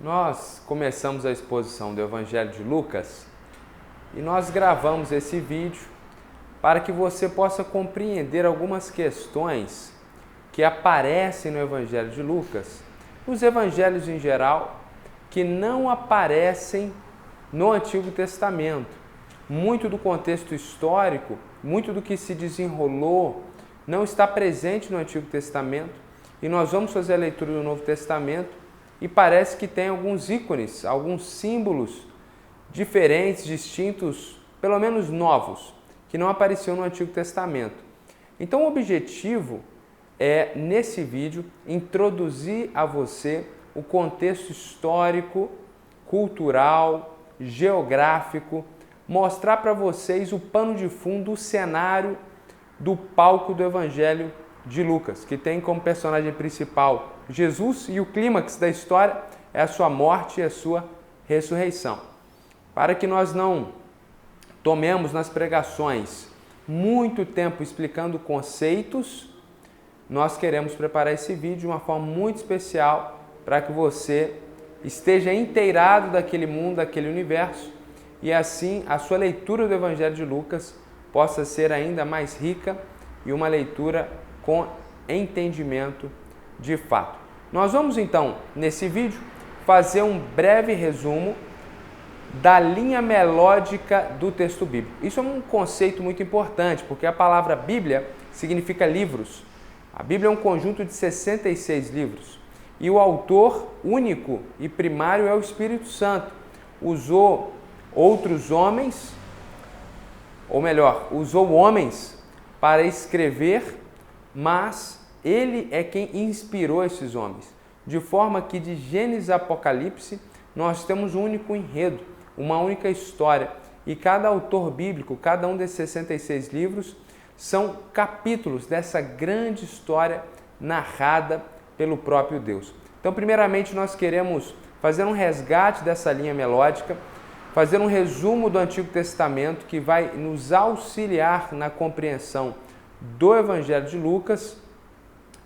Nós começamos a exposição do Evangelho de Lucas e nós gravamos esse vídeo para que você possa compreender algumas questões que aparecem no Evangelho de Lucas, nos evangelhos em geral, que não aparecem no Antigo Testamento. Muito do contexto histórico, muito do que se desenrolou, não está presente no Antigo Testamento, e nós vamos fazer a leitura do Novo Testamento e parece que tem alguns ícones, alguns símbolos diferentes, distintos, pelo menos novos, que não apareciam no Antigo Testamento. Então o objetivo é, nesse vídeo, introduzir a você o contexto histórico, cultural, geográfico, mostrar para vocês o pano de fundo, o cenário do palco do Evangelho de Lucas, que tem como personagem principal Jesus e o clímax da história é a sua morte e a sua ressurreição. Para que nós não tomemos nas pregações muito tempo explicando conceitos, nós queremos preparar esse vídeo de uma forma muito especial para que você esteja inteirado daquele mundo, daquele universo, e assim a sua leitura do Evangelho de Lucas possa ser ainda mais rica e uma leitura com entendimento de fato. Nós vamos então, nesse vídeo, fazer um breve resumo da linha melódica do texto bíblico. Isso é um conceito muito importante, porque a palavra Bíblia significa livros. A Bíblia é um conjunto de 66 livros e o autor único e primário é o Espírito Santo. Usou outros homens, ou melhor, usou homens para escrever, mas ele é quem inspirou esses homens. De forma que de Gênesis a Apocalipse nós temos um único enredo, uma única história. E cada autor bíblico, cada um desses 66 livros, são capítulos dessa grande história narrada pelo próprio Deus. Então, primeiramente, nós queremos fazer um resgate dessa linha melódica, fazer um resumo do Antigo Testamento que vai nos auxiliar na compreensão do Evangelho de Lucas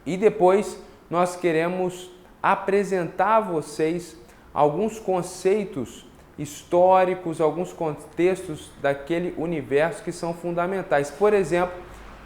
e depois nós queremos apresentar a vocês alguns conceitos históricos, alguns contextos daquele universo que são fundamentais. Por exemplo,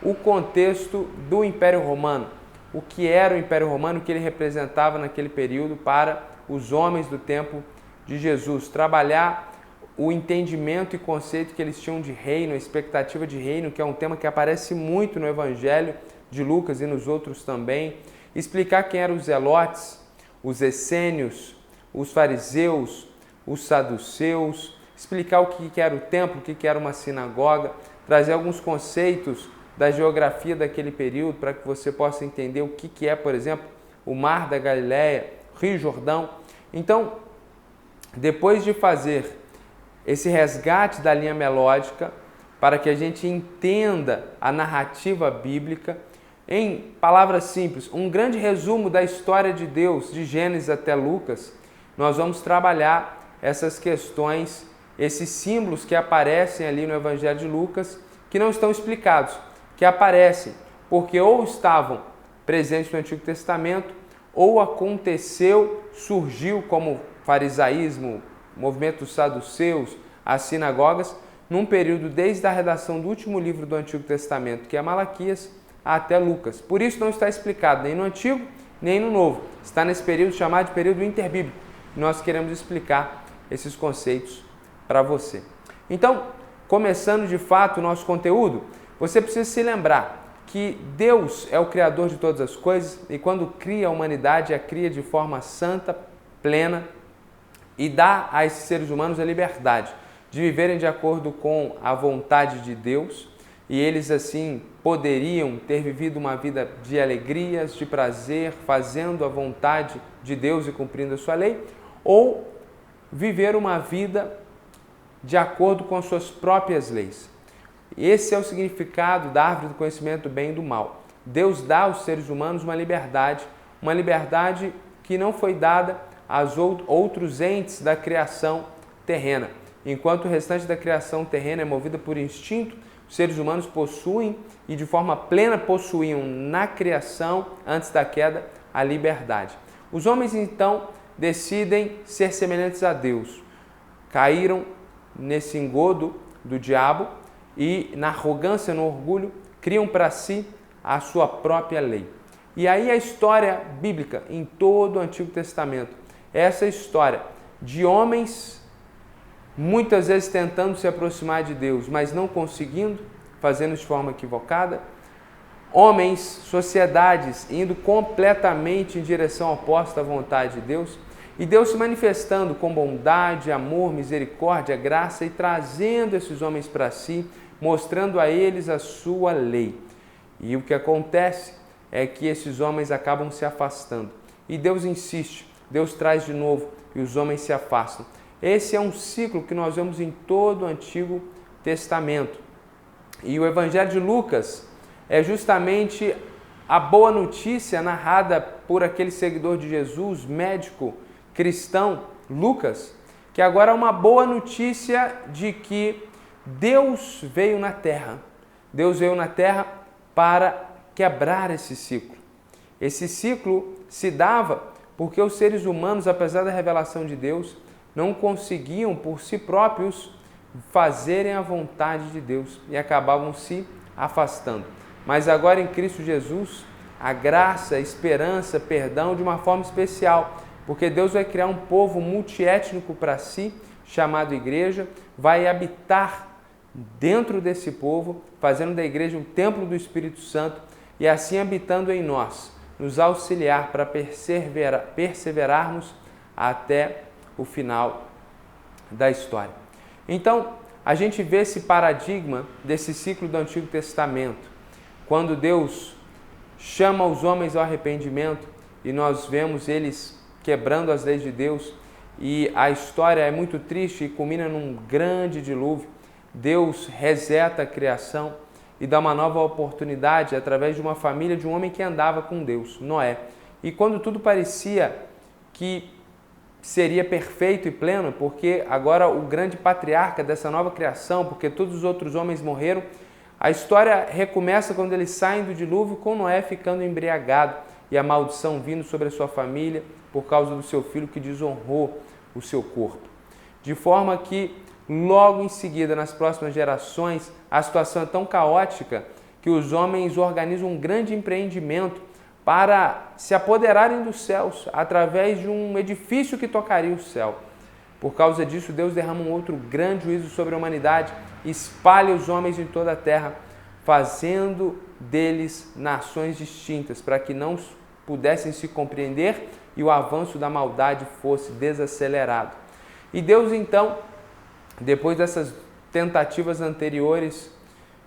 o contexto do Império Romano. O que era o Império Romano, o que ele representava naquele período para os homens do tempo de Jesus. Trabalhar o entendimento e conceito que eles tinham de reino, a expectativa de reino, que é um tema que aparece muito no Evangelho de Lucas e nos outros também. Explicar quem eram os zelotes, os essênios, os fariseus, os saduceus, explicar o que era o templo, o que era uma sinagoga, trazer alguns conceitos da geografia daquele período para que você possa entender o que é, por exemplo, o Mar da Galileia, Rio Jordão. Então, depois de fazer esse resgate da linha melódica, para que a gente entenda a narrativa bíblica, em palavras simples, um grande resumo da história de Deus, de Gênesis até Lucas, nós vamos trabalhar essas questões, esses símbolos que aparecem ali no Evangelho de Lucas, que não estão explicados, que aparecem porque ou estavam presentes no Antigo Testamento, ou aconteceu, surgiu como farisaísmo, movimento dos saduceus, as sinagogas, num período desde a redação do último livro do Antigo Testamento, que é Malaquias, até Lucas. Por isso não está explicado nem no Antigo, nem no Novo. Está nesse período chamado de período interbíblico. Nós queremos explicar esses conceitos para você. Então, começando de fato o nosso conteúdo, você precisa se lembrar que Deus é o Criador de todas as coisas e quando cria a humanidade, a cria de forma santa, plena e dá a esses seres humanos a liberdade de viverem de acordo com a vontade de Deus e eles assim poderiam ter vivido uma vida de alegrias, de prazer, fazendo a vontade de Deus e cumprindo a sua lei, ou viver uma vida de acordo com as suas próprias leis. Esse é o significado da árvore do conhecimento do bem e do mal. Deus dá aos seres humanos uma liberdade que não foi dada aos outros entes da criação terrena. Enquanto o restante da criação terrena é movida por instinto, os seres humanos possuem e de forma plena possuíam na criação, antes da queda, a liberdade. Os homens então decidem ser semelhantes a Deus. Caíram nesse engodo do diabo e, na arrogância, no orgulho, criam para si a sua própria lei. E aí a história bíblica em todo o Antigo Testamento, essa história de homens muitas vezes tentando se aproximar de Deus, mas não conseguindo, fazendo de forma equivocada, homens, sociedades indo completamente em direção oposta à vontade de Deus, e Deus se manifestando com bondade, amor, misericórdia, graça e trazendo esses homens para si, mostrando a eles a sua lei. E o que acontece é que esses homens acabam se afastando. E Deus insiste, Deus traz de novo e os homens se afastam. Esse é um ciclo que nós vemos em todo o Antigo Testamento. E o Evangelho de Lucas é justamente a boa notícia narrada por aquele seguidor de Jesus, médico, cristão, Lucas, que agora é uma boa notícia de que Deus veio na Terra. Deus veio na Terra para quebrar esse ciclo. Esse ciclo se dava porque os seres humanos, apesar da revelação de Deus, não conseguiam por si próprios fazerem a vontade de Deus e acabavam se afastando. Mas agora em Cristo Jesus, a graça, a esperança, perdão de uma forma especial, porque Deus vai criar um povo multiétnico para si, chamado igreja, vai habitar dentro desse povo, fazendo da igreja um templo do Espírito Santo e assim habitando em nós, nos auxiliar para perseverarmos até o final da história. Então, a gente vê esse paradigma desse ciclo do Antigo Testamento, quando Deus chama os homens ao arrependimento e nós vemos eles quebrando as leis de Deus, e a história é muito triste e culmina num grande dilúvio. Deus reseta a criação e dá uma nova oportunidade através de uma família de um homem que andava com Deus, Noé. E quando tudo parecia que seria perfeito e pleno, porque agora o grande patriarca dessa nova criação, porque todos os outros homens morreram, a história recomeça quando eles saem do dilúvio com Noé ficando embriagado e a maldição vindo sobre a sua família por causa do seu filho que desonrou o seu corpo. De forma que logo em seguida, nas próximas gerações, a situação é tão caótica que os homens organizam um grande empreendimento para se apoderarem dos céus através de um edifício que tocaria o céu. Por causa disso, Deus derrama um outro grande juízo sobre a humanidade, espalha os homens em toda a terra, fazendo deles nações distintas, para que não pudessem se compreender e o avanço da maldade fosse desacelerado. E Deus, então, depois dessas tentativas anteriores,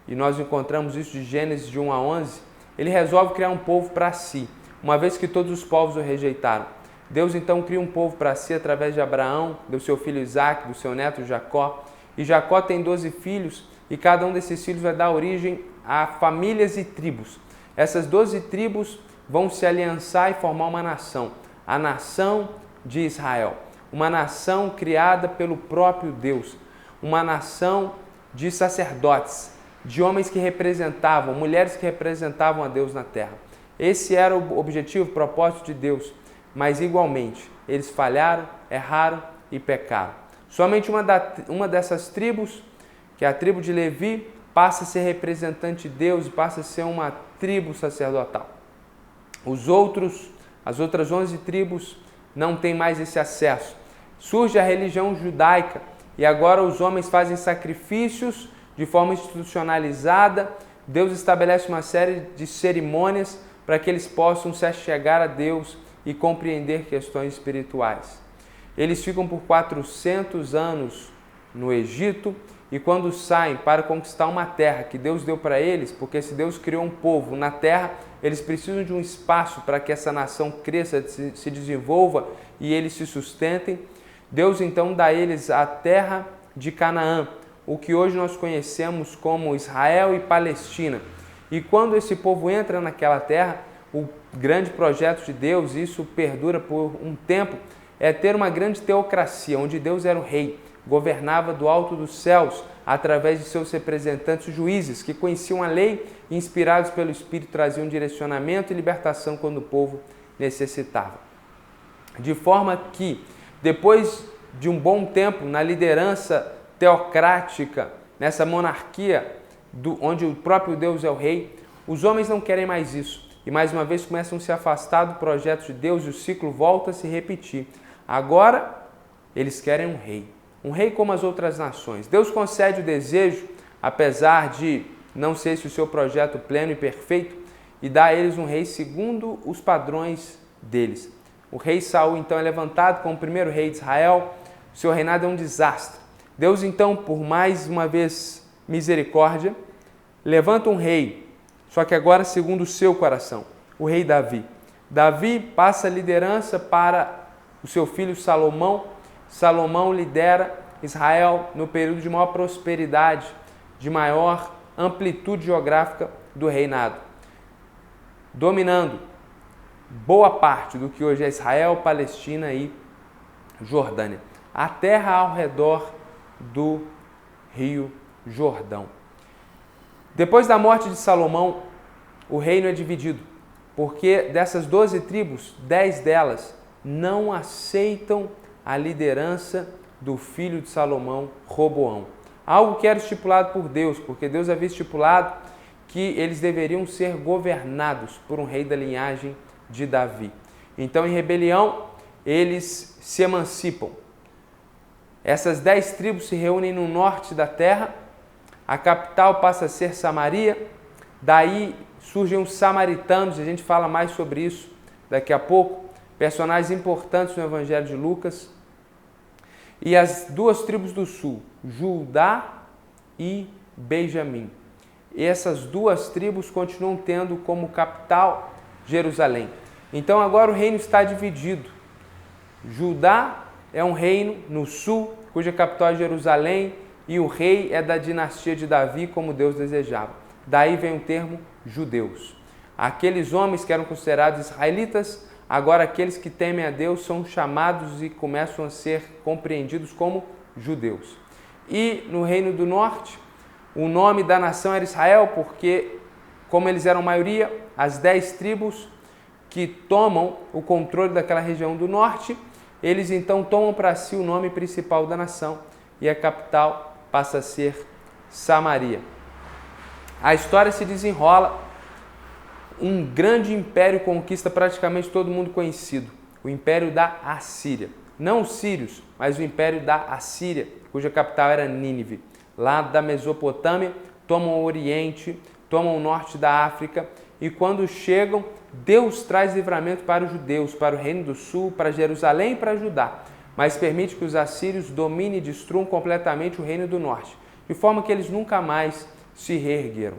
e nós encontramos isso de Gênesis de 1 a 11, ele resolve criar um povo para si, uma vez que todos os povos o rejeitaram. Deus então cria um povo para si através de Abraão, do seu filho Isaque, do seu neto Jacó. E Jacó tem 12 filhos e cada um desses filhos vai dar origem a famílias e tribos. Essas 12 tribos vão se aliançar e formar uma nação, a nação de Israel. Uma nação criada pelo próprio Deus, uma nação de sacerdotes, de homens que representavam, mulheres que representavam a Deus na terra. Esse era o objetivo, o propósito de Deus. Mas igualmente, eles falharam, erraram e pecaram. Somente uma dessas tribos, que é a tribo de Levi, passa a ser representante de Deus e passa a ser uma tribo sacerdotal. As outras 11 tribos não têm mais esse acesso. Surge a religião judaica e agora os homens fazem sacrifícios de forma institucionalizada. Deus estabelece uma série de cerimônias para que eles possam se achegar a Deus e compreender questões espirituais. Eles ficam por 400 anos no Egito e quando saem para conquistar uma terra que Deus deu para eles, porque se Deus criou um povo na terra, eles precisam de um espaço para que essa nação cresça, se desenvolva e eles se sustentem. Deus então dá a eles a terra de Canaã, o que hoje nós conhecemos como Israel e Palestina. E quando esse povo entra naquela terra, o grande projeto de Deus, isso perdura por um tempo, é ter uma grande teocracia, onde Deus era o rei, governava do alto dos céus, através de seus representantes juízes, que conheciam a lei e, inspirados pelo Espírito, traziam direcionamento e libertação quando o povo necessitava. de forma que, depois de um bom tempo na liderança teocrática, nessa monarquia onde o próprio Deus é o rei, os homens não querem mais isso. E mais uma vez começam a se afastar do projeto de Deus e o ciclo volta a se repetir. Agora, eles querem um rei como as outras nações. Deus concede o desejo, apesar de não ser esse o seu projeto pleno e perfeito, e dá a eles um rei segundo os padrões deles. O rei Saul, então, é levantado como o primeiro rei de Israel. O seu reinado é um desastre. Deus, então, por mais uma vez misericórdia, levanta um rei, só que agora segundo o seu coração, o rei Davi. Davi passa a liderança para o seu filho Salomão. Salomão lidera Israel no período de maior prosperidade, de maior amplitude geográfica do reinado, dominando boa parte do que hoje é Israel, Palestina e Jordânia, a terra ao redor do rio Jordão. Depois da morte de Salomão, o reino é dividido, porque dessas 12 tribos, 10 delas não aceitam a liderança do filho de Salomão, Roboão. Algo que era estipulado por Deus, porque Deus havia estipulado que eles deveriam ser governados por um rei da linhagem de Davi. Então, em rebelião, eles se emancipam. Essas 10 tribos se reúnem no norte da terra, a capital passa a ser Samaria, daí surgem os samaritanos, a gente fala mais sobre isso daqui a pouco, personagens importantes no Evangelho de Lucas, e as 2 tribos do sul, Judá e Benjamim. E essas 2 tribos continuam tendo como capital Jerusalém. Então agora o reino está dividido. Judá é um reino no sul, cuja capital é Jerusalém, e o rei é da dinastia de Davi, como Deus desejava. Daí vem o termo judeus. Aqueles homens que eram considerados israelitas, agora aqueles que temem a Deus são chamados e começam a ser compreendidos como judeus. E no reino do norte, o nome da nação era Israel, porque, como eles eram maioria, as 10 tribos que tomam o controle daquela região do norte, eles então tomam para si o nome principal da nação e a capital passa a ser Samaria. A história se desenrola, um grande império conquista praticamente todo mundo conhecido, o Império da Assíria. Não os sírios, mas o Império da Assíria, cuja capital era Nínive. Lá da Mesopotâmia, tomam o Oriente, tomam o norte da África, e quando chegam, Deus traz livramento para os judeus, para o Reino do Sul, para Jerusalém e para Judá, mas permite que os assírios dominem e destruam completamente o Reino do Norte, de forma que eles nunca mais se reergueram.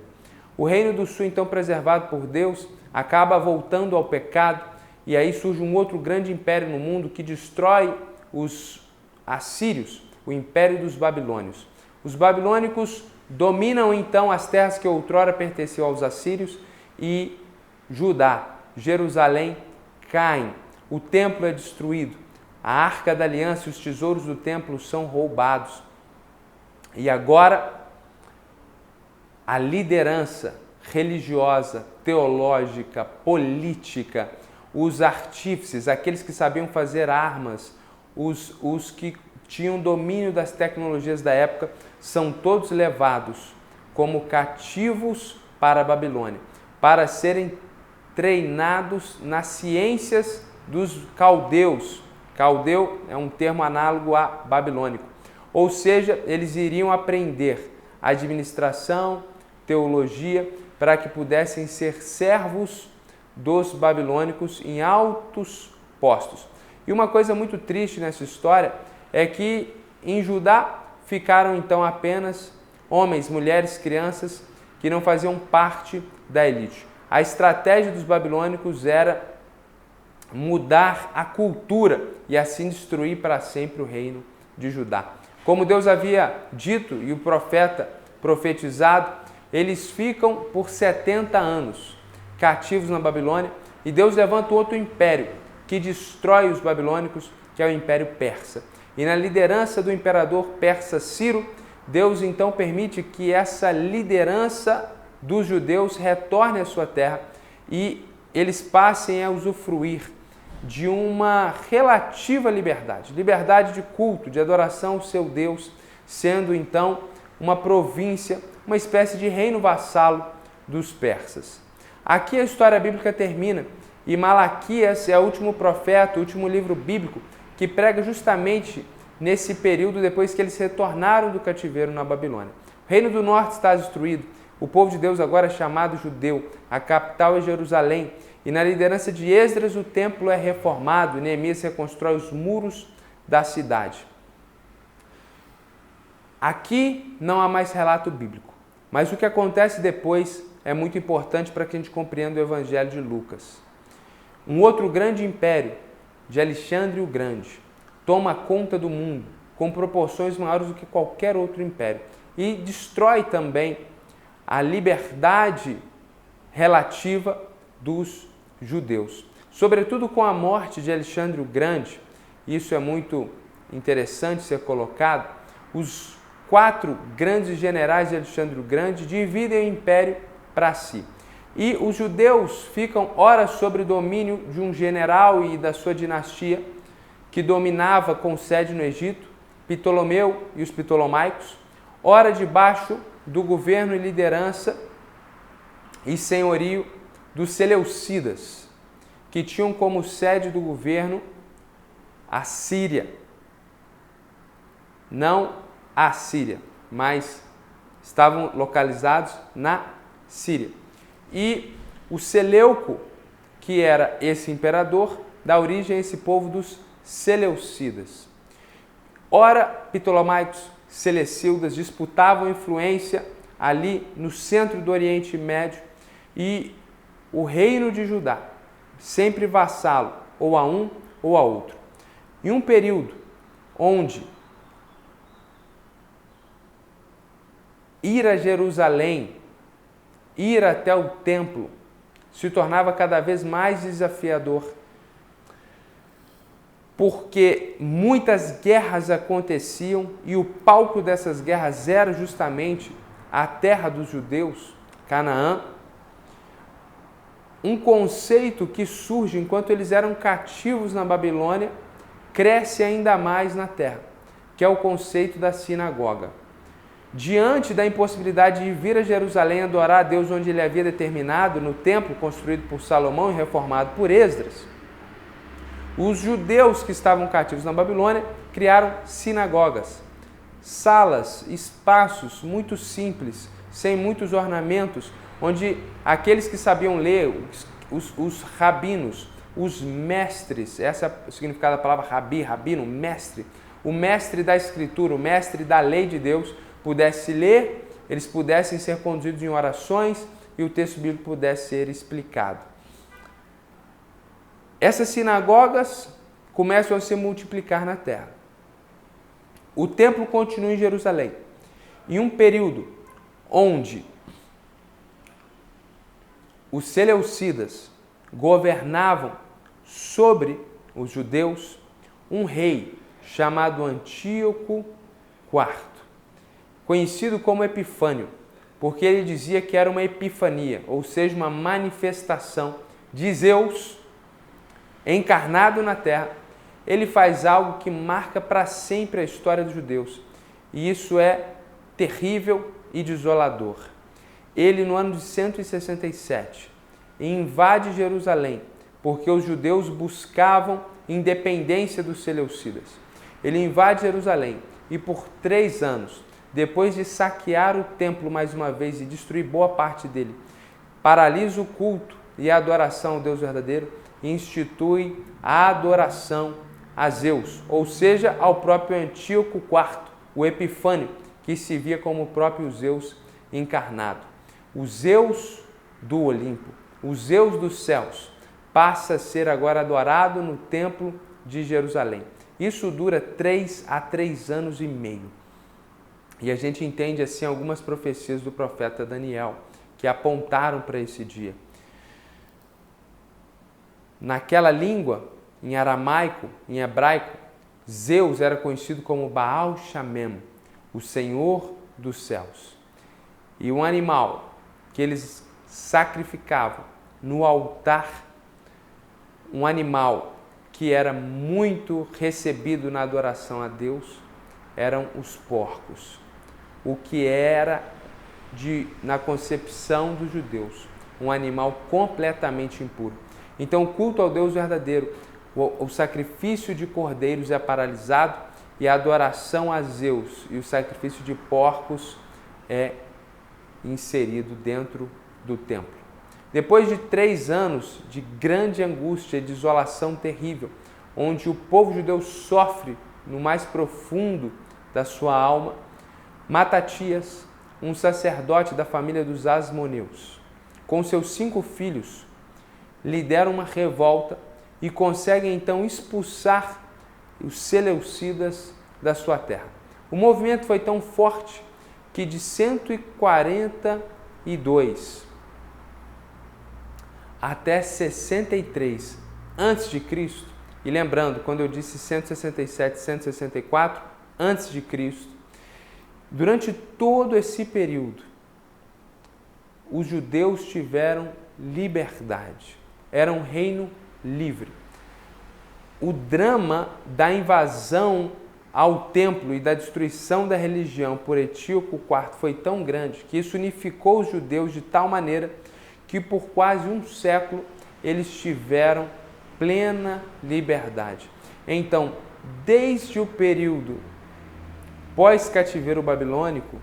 O Reino do Sul, então preservado por Deus, acaba voltando ao pecado, e aí surge um outro grande império no mundo que destrói os assírios, o Império dos Babilônios. Os babilônicos dominam então as terras que outrora pertenciam aos assírios, e Judá, Jerusalém caem, o templo é destruído, a Arca da Aliança e os tesouros do templo são roubados. E agora a liderança religiosa, teológica, política, os artífices, aqueles que sabiam fazer armas, os que tinham domínio das tecnologias da época, são todos levados como cativos para a Babilônia, para serem treinados nas ciências dos caldeus. Caldeu é um termo análogo a babilônico. Ou seja, eles iriam aprender administração, teologia, para que pudessem ser servos dos babilônicos em altos postos. E uma coisa muito triste nessa história é que em Judá ficaram então apenas homens, mulheres, crianças que não faziam parte da elite. A estratégia dos babilônicos era mudar a cultura e assim destruir para sempre o reino de Judá. Como Deus havia dito e o profeta profetizado, eles ficam por 70 anos cativos na Babilônia e Deus levanta outro império que destrói os babilônicos, que é o Império Persa. E na liderança do imperador persa Ciro, Deus então permite que essa liderança dos judeus retorne à sua terra e eles passem a usufruir de uma relativa liberdade, liberdade de culto, de adoração ao seu Deus, sendo então uma província, uma espécie de reino vassalo dos persas. Aqui a história bíblica termina e Malaquias é o último profeta, o último livro bíblico que prega justamente nesse período depois que eles retornaram do cativeiro na Babilônia. O reino do norte está destruído, o povo de Deus agora é chamado judeu, a capital é Jerusalém, e na liderança de Esdras o templo é reformado e Neemias reconstrói os muros da cidade. Aqui não há mais relato bíblico, mas o que acontece depois é muito importante para que a gente compreenda o Evangelho de Lucas. Um outro grande império, de Alexandre o Grande, toma conta do mundo com proporções maiores do que qualquer outro império e destrói também a liberdade relativa dos judeus. Sobretudo com a morte de Alexandre o Grande, isso é muito interessante ser colocado, os 4 grandes generais de Alexandre o Grande dividem o império para si. E os judeus ficam ora sob o domínio de um general e da sua dinastia que dominava com sede no Egito, Ptolomeu e os Ptolomaicos, ora debaixo do governo e liderança e senhorio dos Seleucidas, que tinham como sede do governo a Síria. Não a Síria, mas estavam localizados na Síria. E o Seleuco, que era esse imperador, dá origem a esse povo dos Seleucidas. Ora, Ptolomaicos, Seleucidas disputavam influência ali no centro do Oriente Médio e o reino de Judá, sempre vassalo ou a um ou a outro. Em um período onde ir a Jerusalém, ir até o templo, se tornava cada vez mais desafiador, porque muitas guerras aconteciam e o palco dessas guerras era justamente a terra dos judeus, Canaã. Um conceito que surge enquanto eles eram cativos na Babilônia cresce ainda mais na terra, que é o conceito da sinagoga. Diante da impossibilidade de vir a Jerusalém adorar a Deus onde ele havia determinado, no templo construído por Salomão e reformado por Esdras, os judeus que estavam cativos na Babilônia criaram sinagogas, salas, espaços muito simples, sem muitos ornamentos, onde aqueles que sabiam ler, os rabinos, os mestres, essa é o significado da palavra rabi, rabino, mestre, o mestre da escritura, o mestre da lei de Deus, pudesse ler, eles pudessem ser conduzidos em orações e o texto bíblico pudesse ser explicado. Essas sinagogas começam a se multiplicar na terra. O templo continua em Jerusalém. Em um período onde os Seleucidas governavam sobre os judeus, um rei chamado Antíoco IV, conhecido como Epifânio, porque ele dizia que era uma epifania, ou seja, uma manifestação de Zeus encarnado na terra. Ele faz algo que marca para sempre a história dos judeus, e isso é terrível e desolador. Ele, no ano de 167, invade Jerusalém, porque os judeus buscavam independência dos Seleucidas. Ele invade Jerusalém e por 3 anos, depois de saquear o templo mais uma vez e destruir boa parte dele, paralisa o culto e a adoração ao Deus verdadeiro e institui a adoração a Zeus, ou seja, ao próprio Antíoco IV, o Epifânio, que se via como o próprio Zeus encarnado. O Zeus do Olimpo, o Zeus dos céus, passa a ser agora adorado no templo de Jerusalém. Isso dura 3 a 3 anos e meio. E a gente entende assim algumas profecias do profeta Daniel que apontaram para esse dia. Naquela língua, em aramaico, em hebraico, Zeus era conhecido como Baal Shamem, o Senhor dos céus. E um animal que eles sacrificavam no altar, um animal que era muito recebido na adoração a Deus eram os porcos, o que era, na concepção dos judeus, um animal completamente impuro. Então, o culto ao Deus verdadeiro, o sacrifício de cordeiros é paralisado e a adoração a Zeus e o sacrifício de porcos é inserido dentro do templo. Depois de 3 anos de grande angústia e de isolação terrível, onde o povo judeu sofre no mais profundo da sua alma, Matatias, um sacerdote da família dos Asmoneus, com seus 5 filhos, lidera uma revolta e consegue então expulsar os seleucidas da sua terra. O movimento foi tão forte que de 142 até 63 a.C., e lembrando, quando eu disse 167, 164 a.C., durante todo esse período, os judeus tiveram liberdade. Era um reino livre. O drama da invasão ao templo e da destruição da religião por Etíoco IV foi tão grande que isso unificou os judeus de tal maneira que por quase um século eles tiveram plena liberdade. Então, desde o período pós-cativeiro babilônico,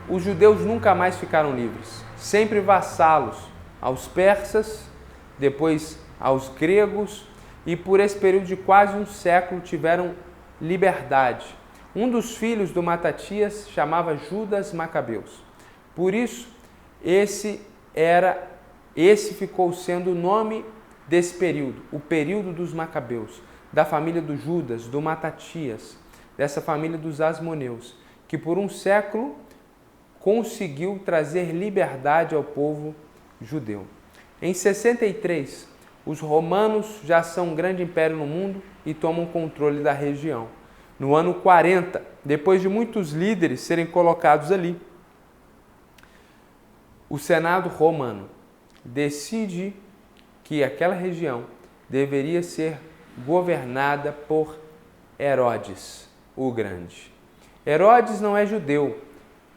os judeus nunca mais ficaram livres, sempre vassalos aos persas, depois aos gregos, e por esse período de quase um século tiveram liberdade. Um dos filhos do Matatias chamava Judas Macabeus. Por isso, esse ficou sendo o nome desse período, o período dos Macabeus, da família do Judas, do Matatias, dessa família dos Asmoneus, que por um século conseguiu trazer liberdade ao povo judeu. Em 63, os romanos já são um grande império no mundo e tomam controle da região. No ano 40, depois de muitos líderes serem colocados ali, o Senado romano decide que aquela região deveria ser governada por Herodes, o Grande. Herodes não é judeu,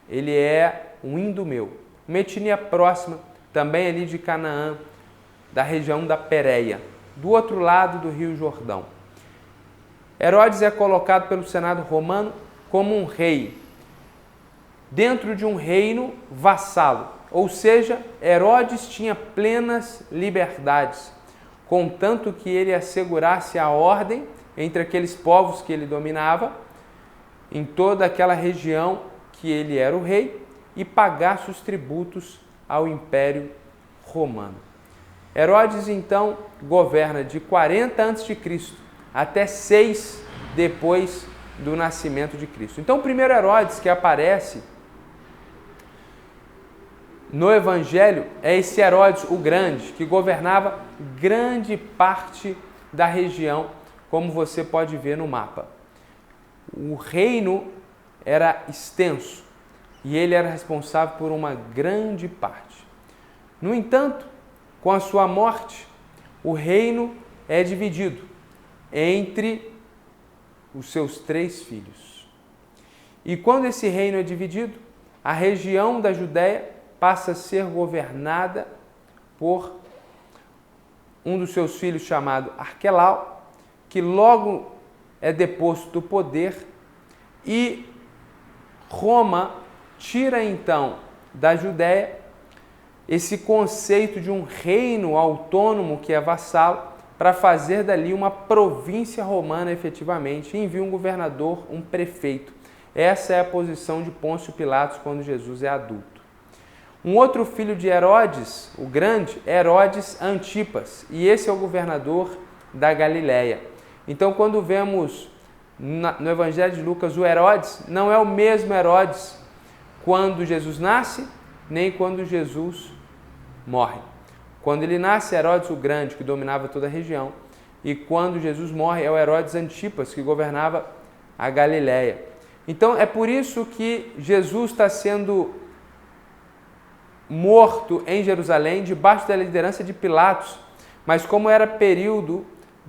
ele é um indumeu, uma etnia próxima, também ali de Canaã, da região da Pérea, do outro lado do Rio Jordão. Herodes é colocado pelo Senado romano como um rei, dentro de um reino vassalo, ou seja, Herodes tinha plenas liberdades, contanto que ele assegurasse a ordem entre aqueles povos que ele dominava, em toda aquela região que ele era o rei, e pagasse os tributos ao Império Romano. Herodes, então, governa de 40 a.C. até 6 depois do nascimento de Cristo. Então, o primeiro Herodes que aparece no Evangelho é esse Herodes o Grande, que governava grande parte da região, como você pode ver no mapa. O reino era extenso e ele era responsável por uma grande parte. No entanto, com a sua morte, o reino é dividido entre os seus 3 filhos. E quando esse reino é dividido, a região da Judéia passa a ser governada por um dos seus filhos chamado Arquelau, que logo é deposto do poder, e Roma tira então da Judéia esse conceito de um reino autônomo que é vassalo, para fazer dali uma província romana efetivamente, e envia um governador, um prefeito. Essa é a posição de Pôncio Pilatos quando Jesus é adulto. Um outro filho de Herodes, o Grande, é Herodes Antipas, e esse é o governador da Galileia. Então, quando vemos no Evangelho de Lucas o Herodes, não é o mesmo Herodes quando Jesus nasce, nem quando Jesus morre. Quando ele nasce, Herodes o Grande, que dominava toda a região, e quando Jesus morre, é o Herodes Antipas, que governava a Galileia. Então, é por isso que Jesus está sendo morto em Jerusalém, debaixo da liderança de Pilatos, mas como era período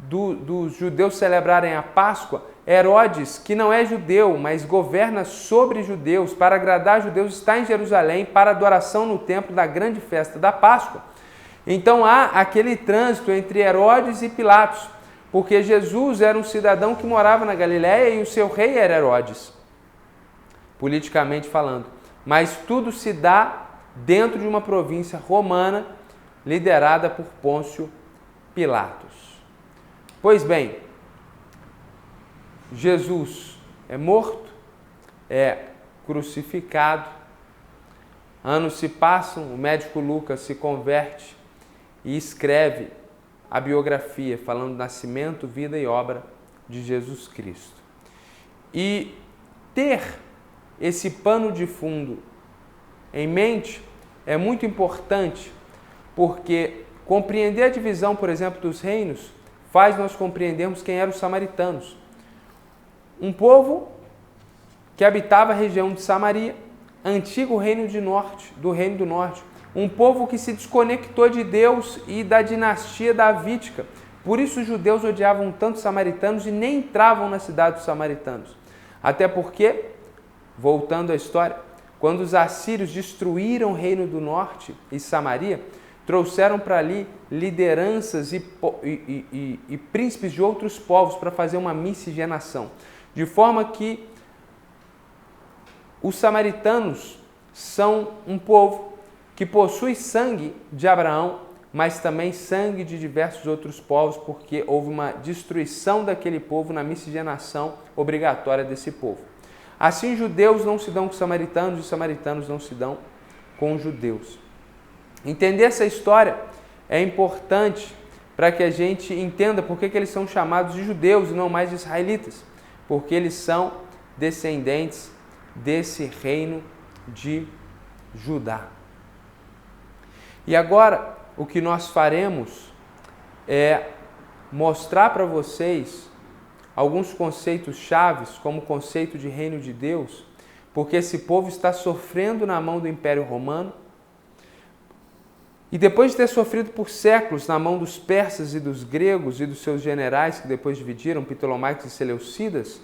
dos judeus celebrarem a Páscoa, Herodes, que não é judeu, mas governa sobre judeus, para agradar judeus, está em Jerusalém para adoração no templo da grande festa da Páscoa. Então há aquele trânsito entre Herodes e Pilatos, porque Jesus era um cidadão que morava na Galiléia e o seu rei era Herodes, politicamente falando. Mas tudo se dá dentro de uma província romana liderada por Pôncio Pilatos. Pois bem, Jesus é morto, é crucificado, anos se passam, o médico Lucas se converte e escreve a biografia falando do nascimento, vida e obra de Jesus Cristo. E ter esse pano de fundo em mente é muito importante, porque compreender a divisão, por exemplo, dos reinos faz nós compreendermos quem eram os samaritanos. Um povo que habitava a região de Samaria, antigo reino do Reino do Norte. Um povo que se desconectou de Deus e da dinastia davídica. Por isso os judeus odiavam tanto os samaritanos e nem entravam na cidade dos samaritanos. Até porque, voltando à história, quando os assírios destruíram o Reino do Norte e Samaria, trouxeram para ali lideranças e príncipes de outros povos para fazer uma miscigenação. De forma que os samaritanos são um povo que possui sangue de Abraão, mas também sangue de diversos outros povos, porque houve uma destruição daquele povo na miscigenação obrigatória desse povo. Assim, judeus não se dão com samaritanos e samaritanos não se dão com judeus. Entender essa história é importante para que a gente entenda por que eles são chamados de judeus e não mais de israelitas, porque eles são descendentes desse reino de Judá. E agora, o que nós faremos é mostrar para vocês alguns conceitos chaves, como o conceito de reino de Deus, porque esse povo está sofrendo na mão do Império Romano, e depois de ter sofrido por séculos na mão dos persas e dos gregos e dos seus generais, que depois dividiram, Ptolomaicos e Seleucidas,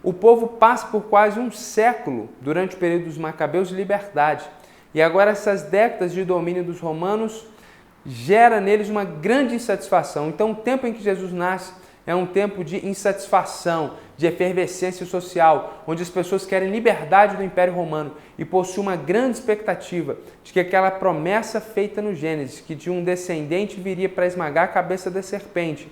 o povo passa por quase um século, durante o período dos Macabeus, de liberdade. E agora essas décadas de domínio dos romanos gera neles uma grande insatisfação. Então o tempo em que Jesus nasce é um tempo de insatisfação, de efervescência social, onde as pessoas querem liberdade do Império Romano e possuem uma grande expectativa de que aquela promessa feita no Gênesis, que de um descendente viria para esmagar a cabeça da serpente,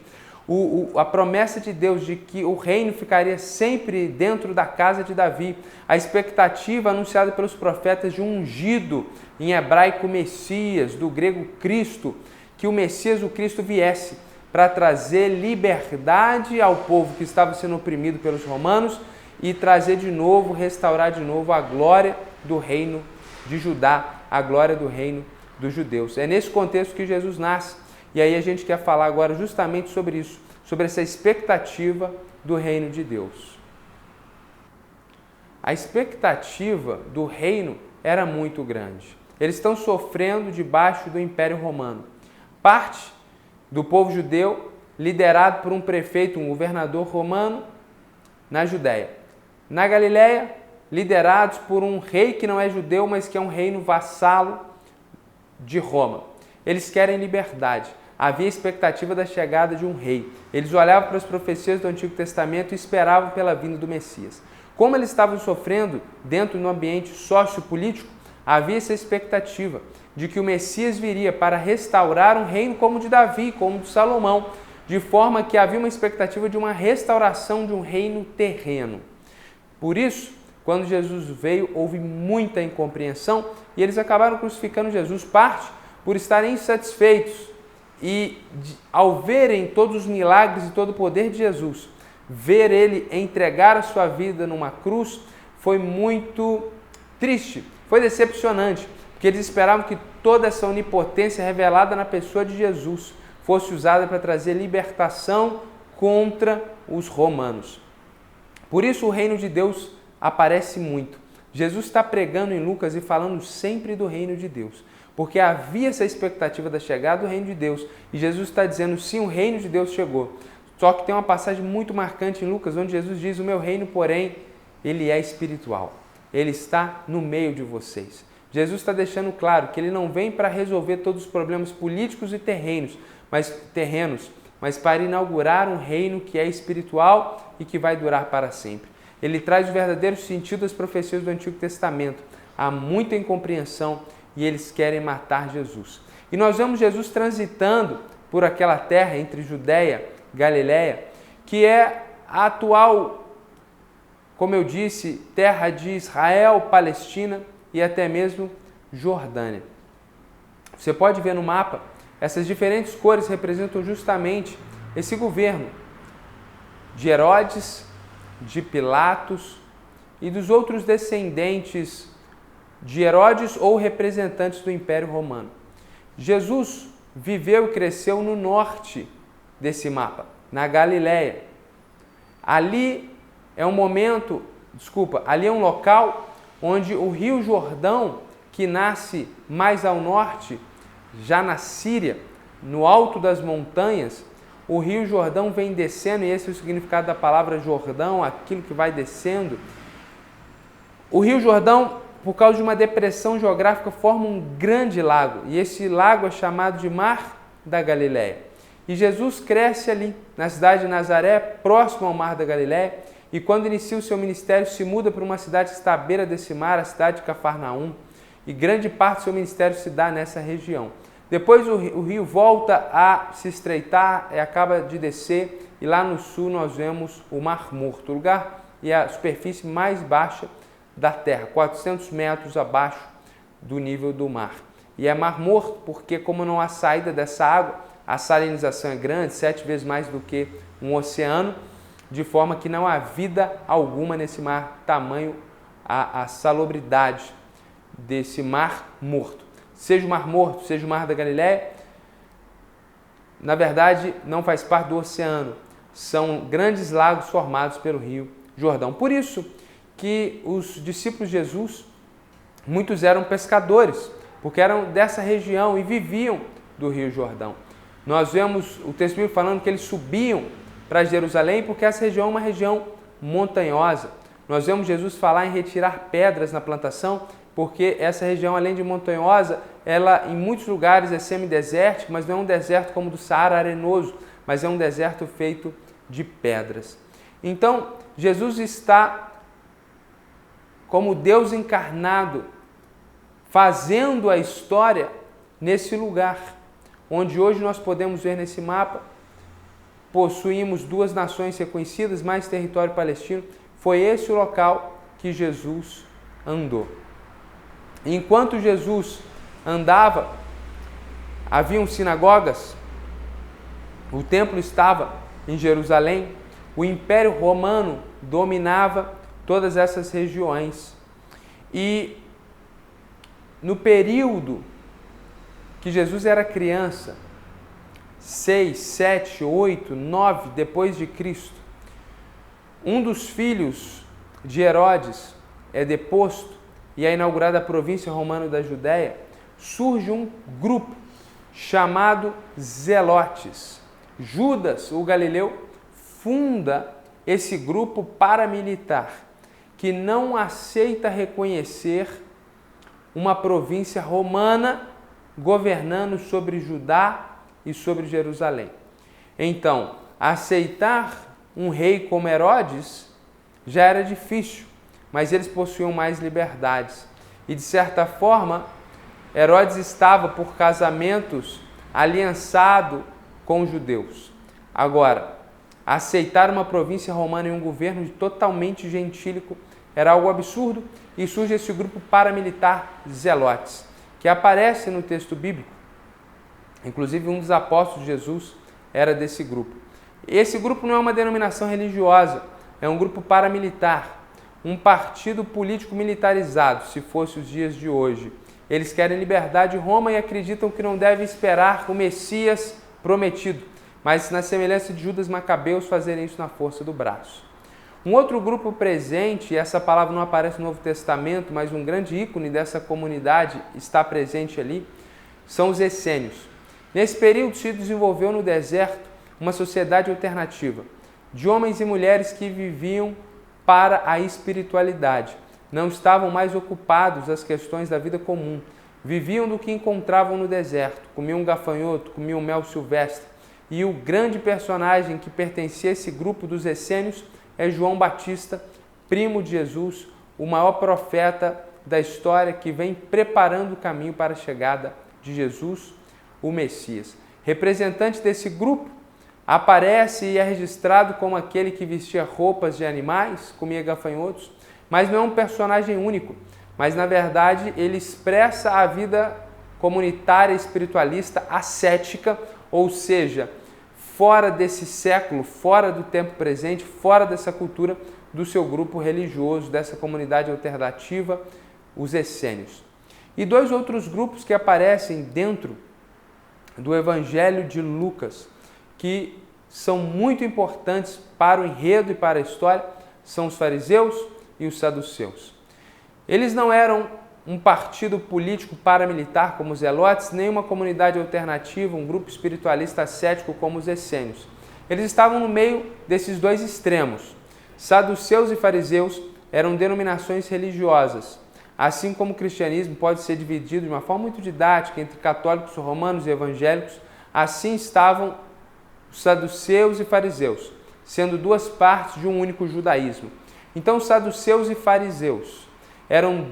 a promessa de Deus de que o reino ficaria sempre dentro da casa de Davi, a expectativa anunciada pelos profetas de um ungido, em hebraico Messias, do grego Cristo, que o Messias, o Cristo, viesse para trazer liberdade ao povo que estava sendo oprimido pelos romanos e trazer de novo, restaurar de novo a glória do reino de Judá, a glória do reino dos judeus. É nesse contexto que Jesus nasce. E aí a gente quer falar agora justamente sobre isso, sobre essa expectativa do reino de Deus. A expectativa do reino era muito grande. Eles estão sofrendo debaixo do Império Romano. Parte do povo judeu, liderado por um prefeito, um governador romano, na Judéia. Na Galiléia, liderados por um rei que não é judeu, mas que é um reino vassalo de Roma. Eles querem liberdade. Havia expectativa da chegada de um rei. Eles olhavam para as profecias do Antigo Testamento e esperavam pela vinda do Messias. Como eles estavam sofrendo dentro do ambiente sociopolítico, havia essa expectativa de que o Messias viria para restaurar um reino como o de Davi, como o de Salomão, de forma que havia uma expectativa de uma restauração de um reino terreno. Por isso, quando Jesus veio, houve muita incompreensão e eles acabaram crucificando Jesus, parte por estarem insatisfeitos e, ao verem todos os milagres e todo o poder de Jesus, ver ele entregar a sua vida numa cruz, foi muito triste, foi decepcionante, porque eles esperavam que toda essa onipotência revelada na pessoa de Jesus fosse usada para trazer libertação contra os romanos. Por isso o reino de Deus aparece muito. Jesus está pregando em Lucas e falando sempre do reino de Deus. porque havia essa expectativa da chegada do reino de Deus. E Jesus está dizendo, sim, o reino de Deus chegou. Só que tem uma passagem muito marcante em Lucas, onde Jesus diz, o meu reino, porém, ele é espiritual. Ele está no meio de vocês. Jesus está deixando claro que ele não vem para resolver todos os problemas políticos e terrenos, mas para inaugurar um reino que é espiritual e que vai durar para sempre. Ele traz o verdadeiro sentido das profecias do Antigo Testamento. Há muita incompreensão e eles querem matar Jesus. E nós vemos Jesus transitando por aquela terra entre Judeia e Galileia, que é a atual, como eu disse, terra de Israel, Palestina e até mesmo Jordânia. Você pode ver no mapa, essas diferentes cores representam justamente esse governo de Herodes, de Pilatos e dos outros descendentes de Herodes ou representantes do Império Romano. Jesus viveu e cresceu no norte desse mapa, na Galileia. Ali é um local onde o Rio Jordão, que nasce mais ao norte, já na Síria, no alto das montanhas, o Rio Jordão vem descendo, e esse é o significado da palavra Jordão, aquilo que vai descendo. O Rio Jordão, por causa de uma depressão geográfica, forma um grande lago, e esse lago é chamado de Mar da Galileia. E Jesus cresce ali, na cidade de Nazaré, próximo ao Mar da Galileia, e quando inicia o seu ministério, se muda para uma cidade que está à beira desse mar, a cidade de Cafarnaum, e grande parte do seu ministério se dá nessa região. Depois o rio volta a se estreitar, acaba de descer, e lá no sul nós vemos o Mar Morto, o lugar e a superfície mais baixa da terra, 400 metros abaixo do nível do mar. E é Mar Morto porque, como não há saída dessa água, a salinização é grande, 7 vezes mais do que um oceano, de forma que não há vida alguma nesse mar, tamanho a salubridade desse Mar Morto. Seja o Mar Morto, seja o Mar da Galileia, na verdade não faz parte do oceano, são grandes lagos formados pelo Rio Jordão. Por isso que os discípulos de Jesus, muitos eram pescadores, porque eram dessa região e viviam do Rio Jordão. Nós vemos o texto bíblico falando que eles subiam para Jerusalém, porque essa região é uma região montanhosa. Nós vemos Jesus falar em retirar pedras na plantação, porque essa região, além de montanhosa, ela em muitos lugares é semidesértica, mas não é um deserto como o do Saara arenoso, mas é um deserto feito de pedras. Então, Jesus está como Deus encarnado, fazendo a história nesse lugar, onde hoje nós podemos ver nesse mapa, possuímos 2 nações reconhecidas, mais território palestino. Foi esse o local que Jesus andou. Enquanto Jesus andava, haviam sinagogas, o templo estava em Jerusalém, o Império Romano dominava todas essas regiões. E no período que Jesus era criança, 6, 7, 8, 9 depois de Cristo, um dos filhos de Herodes é deposto e é inaugurada a província romana da Judéia, surge um grupo chamado Zelotes. Judas, o Galileu, funda esse grupo paramilitar que não aceita reconhecer uma província romana governando sobre Judá e sobre Jerusalém. Então, aceitar um rei como Herodes já era difícil, mas eles possuíam mais liberdades. E, de certa forma, Herodes estava, por casamentos, aliançado com os judeus. Agora, aceitar uma província romana e um governo totalmente gentílico era algo absurdo, e surge esse grupo paramilitar Zelotes, que aparece no texto bíblico. Inclusive, um dos apóstolos de Jesus era desse grupo. Esse grupo não é uma denominação religiosa, é um grupo paramilitar, um partido político militarizado, se fosse os dias de hoje. Eles querem liberdade de Roma e acreditam que não devem esperar o Messias prometido, mas na semelhança de Judas Macabeus fazerem isso na força do braço. Um outro grupo presente, e essa palavra não aparece no Novo Testamento, mas um grande ícone dessa comunidade está presente ali, são os essênios. Nesse período se desenvolveu no deserto uma sociedade alternativa, de homens e mulheres que viviam para a espiritualidade. Não estavam mais ocupados das questões da vida comum. Viviam do que encontravam no deserto. Comiam gafanhoto, comiam mel silvestre. E o grande personagem que pertencia a esse grupo dos essênios é João Batista, primo de Jesus, o maior profeta da história que vem preparando o caminho para a chegada de Jesus, o Messias. Representante desse grupo, aparece e é registrado como aquele que vestia roupas de animais, comia gafanhotos, mas não é um personagem único, mas na verdade ele expressa a vida comunitária espiritualista ascética, ou seja, fora desse século, fora do tempo presente, fora dessa cultura do seu grupo religioso, dessa comunidade alternativa, os essênios. E dois outros grupos que aparecem dentro do Evangelho de Lucas, que são muito importantes para o enredo e para a história, são os fariseus e os saduceus. Eles não eram um partido político paramilitar como os zelotes, nem uma comunidade alternativa, um grupo espiritualista ascético como os essênios. Eles estavam no meio desses dois extremos. Saduceus e fariseus eram denominações religiosas. Assim como o cristianismo pode ser dividido de uma forma muito didática entre católicos, romanos e evangélicos, assim estavam os saduceus e fariseus, sendo duas partes de um único judaísmo. Então, os saduceus e fariseus eram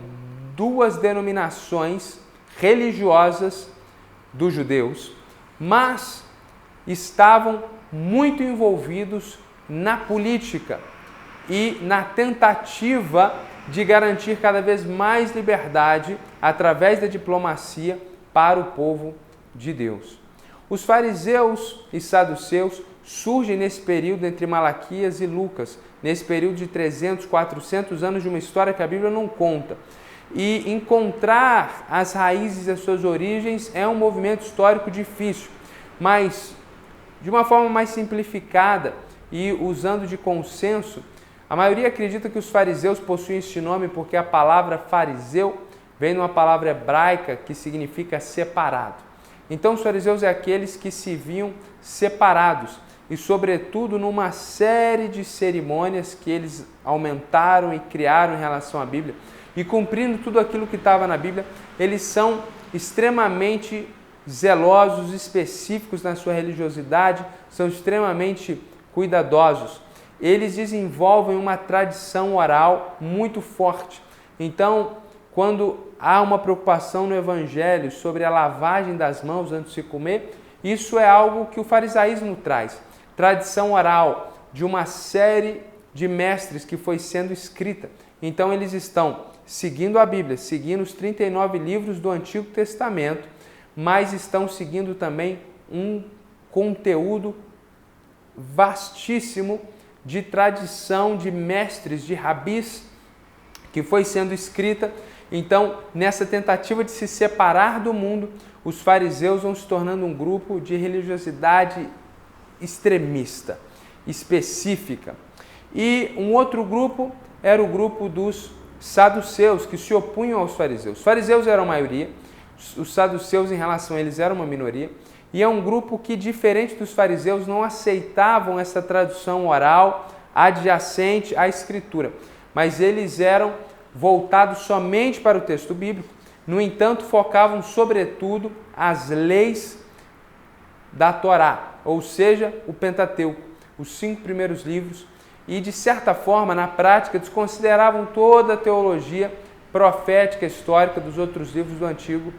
duas denominações religiosas dos judeus, mas estavam muito envolvidos na política e na tentativa de garantir cada vez mais liberdade através da diplomacia para o povo de Deus. Os fariseus e saduceus surgem nesse período entre Malaquias e Lucas, nesse período de 300, 400 anos de uma história que a Bíblia não conta. E encontrar as raízes e as suas origens é um movimento histórico difícil, mas de uma forma mais simplificada e usando de consenso, a maioria acredita que os fariseus possuem este nome porque a palavra fariseu vem de uma palavra hebraica que significa separado. Então, os fariseus é aqueles que se viam separados e, sobretudo, numa série de cerimônias que eles aumentaram e criaram em relação à Bíblia. E cumprindo tudo aquilo que estava na Bíblia, eles são extremamente zelosos, específicos na sua religiosidade, são extremamente cuidadosos. Eles desenvolvem uma tradição oral muito forte. Então, quando há uma preocupação no Evangelho sobre a lavagem das mãos antes de se comer, isso é algo que o farisaísmo traz. Tradição oral de uma série de mestres que foi sendo escrita. Então, eles estão seguindo a Bíblia, seguindo os 39 livros do Antigo Testamento, mas estão seguindo também um conteúdo vastíssimo de tradição de mestres, de rabis, que foi sendo escrita. Então, nessa tentativa de se separar do mundo, os fariseus vão se tornando um grupo de religiosidade extremista, específica. E um outro grupo era o grupo dos saduceus, que se opunham aos fariseus. Os fariseus eram a maioria, os saduceus em relação a eles eram uma minoria, e é um grupo que, diferente dos fariseus, não aceitavam essa tradução oral adjacente à Escritura, mas eles eram voltados somente para o texto bíblico. No entanto, focavam sobretudo as leis da Torá, ou seja, o Pentateuco, os 5 primeiros livros, e de certa forma, na prática, desconsideravam toda a teologia profética histórica dos outros livros do Antigo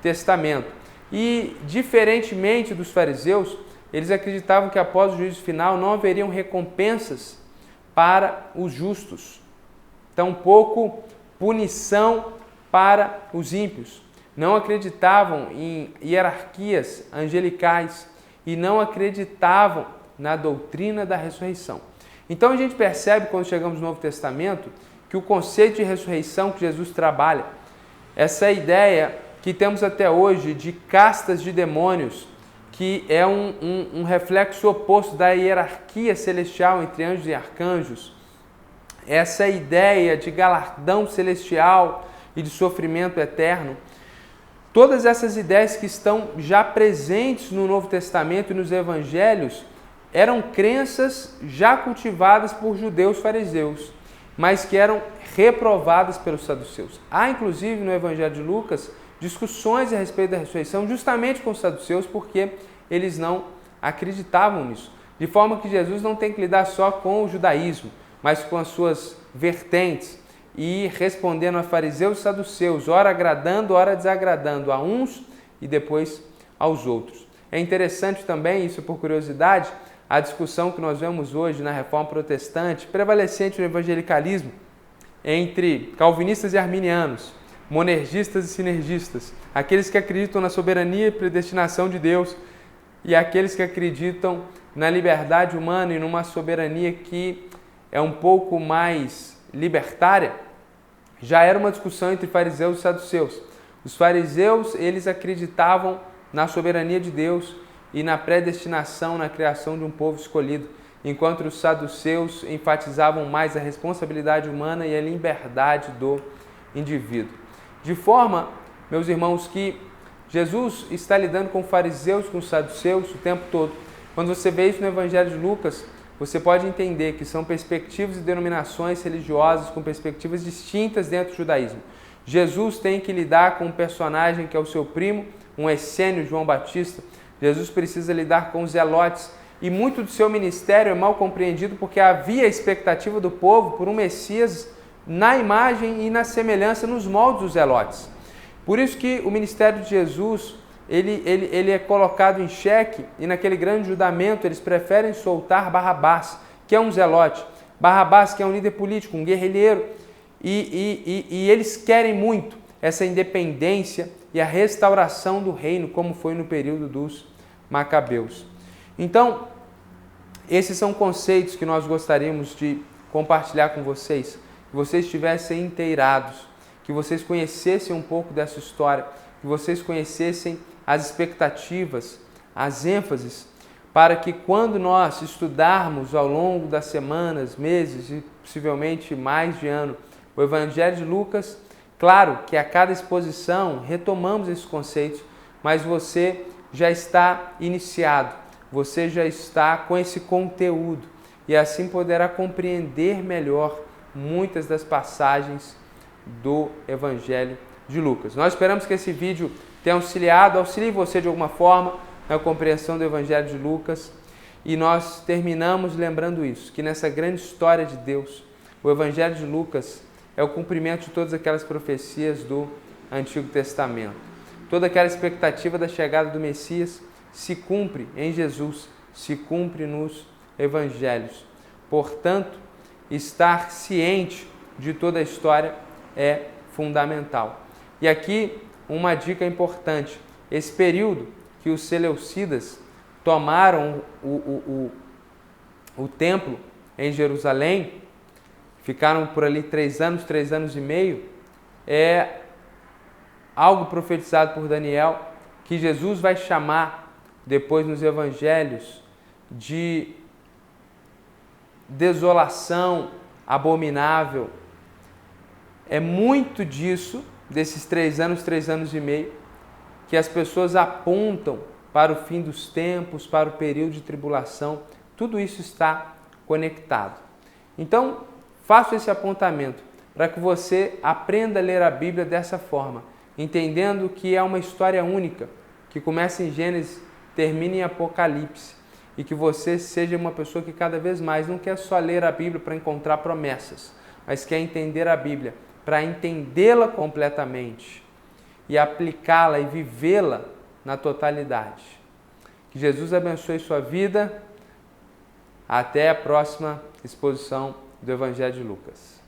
Testamento. E, diferentemente dos fariseus, eles acreditavam que após o juízo final não haveriam recompensas para os justos, tampouco punição para os ímpios. Não acreditavam em hierarquias angelicais e não acreditavam na doutrina da ressurreição. Então a gente percebe, quando chegamos no Novo Testamento, que o conceito de ressurreição que Jesus trabalha, essa ideia que temos até hoje de castas de demônios, que é um reflexo oposto da hierarquia celestial entre anjos e arcanjos, essa ideia de galardão celestial e de sofrimento eterno, Todas essas ideias que estão já presentes no Novo Testamento e nos Evangelhos eram crenças já cultivadas por judeus fariseus, mas que eram reprovadas pelos saduceus. Há, inclusive, no Evangelho de Lucas, discussões a respeito da ressurreição justamente com os saduceus, porque eles não acreditavam nisso. De forma que Jesus não tem que lidar só com o judaísmo, mas com as suas vertentes, e respondendo a fariseus e saduceus, ora agradando, ora desagradando a uns e depois aos outros. É interessante também, isso por curiosidade, a discussão que nós vemos hoje na Reforma Protestante, prevalecente no evangelicalismo, entre calvinistas e arminianos, monergistas e sinergistas, aqueles que acreditam na soberania e predestinação de Deus e aqueles que acreditam na liberdade humana e numa soberania que é um pouco mais libertária. Já era uma discussão entre fariseus e saduceus. Os fariseus, eles acreditavam na soberania de Deus e na predestinação, na criação de um povo escolhido, enquanto os saduceus enfatizavam mais a responsabilidade humana e a liberdade do indivíduo. De forma, meus irmãos, que Jesus está lidando com fariseus, com saduceus o tempo todo. Quando você vê isso no Evangelho de Lucas, você pode entender que são perspectivas e denominações religiosas com perspectivas distintas dentro do judaísmo. Jesus tem que lidar com um personagem que é o seu primo, um essênio, João Batista. Jesus precisa lidar com os zelotes. E muito do seu ministério é mal compreendido porque havia a expectativa do povo por um Messias na imagem e na semelhança, nos moldes dos zelotes. Por isso que o ministério de Jesus ele é colocado em xeque, e naquele grande julgamento eles preferem soltar Barrabás, que é um zelote, Barrabás, que é um líder político, um guerrilheiro, e eles querem muito essa independência e a restauração do reino, como foi no período dos Macabeus. Então, esses são conceitos que nós gostaríamos de compartilhar com vocês, que vocês estivessem inteirados, que vocês conhecessem um pouco dessa história, que vocês conhecessem as expectativas, as ênfases, para que quando nós estudarmos ao longo das semanas, meses e possivelmente mais de ano o Evangelho de Lucas, claro que a cada exposição retomamos esses conceitos, mas você já está iniciado, você já está com esse conteúdo e assim poderá compreender melhor muitas das passagens do Evangelho de Lucas. Nós esperamos que esse vídeo tenha auxilie você de alguma forma na compreensão do Evangelho de Lucas, e nós terminamos lembrando isso, que nessa grande história de Deus, o Evangelho de Lucas é o cumprimento de todas aquelas profecias do Antigo Testamento. Toda aquela expectativa da chegada do Messias se cumpre em Jesus, se cumpre nos Evangelhos. Portanto, estar ciente de toda a história é fundamental. E aqui uma dica importante: esse período que os seleucidas tomaram o templo em Jerusalém, ficaram por ali 3 anos e meio, é algo profetizado por Daniel, que Jesus vai chamar depois nos evangelhos de desolação abominável. É muito disso, desses 3 anos e meio, que as pessoas apontam para o fim dos tempos, para o período de tribulação. Tudo isso está conectado. Então, faço esse apontamento para que você aprenda a ler a Bíblia dessa forma, entendendo que é uma história única, que começa em Gênesis, termina em Apocalipse, e que você seja uma pessoa que cada vez mais não quer só ler a Bíblia para encontrar promessas, mas quer entender a Bíblia para entendê-la completamente e aplicá-la e vivê-la na totalidade. Que Jesus abençoe sua vida. Até a próxima exposição do Evangelho de Lucas.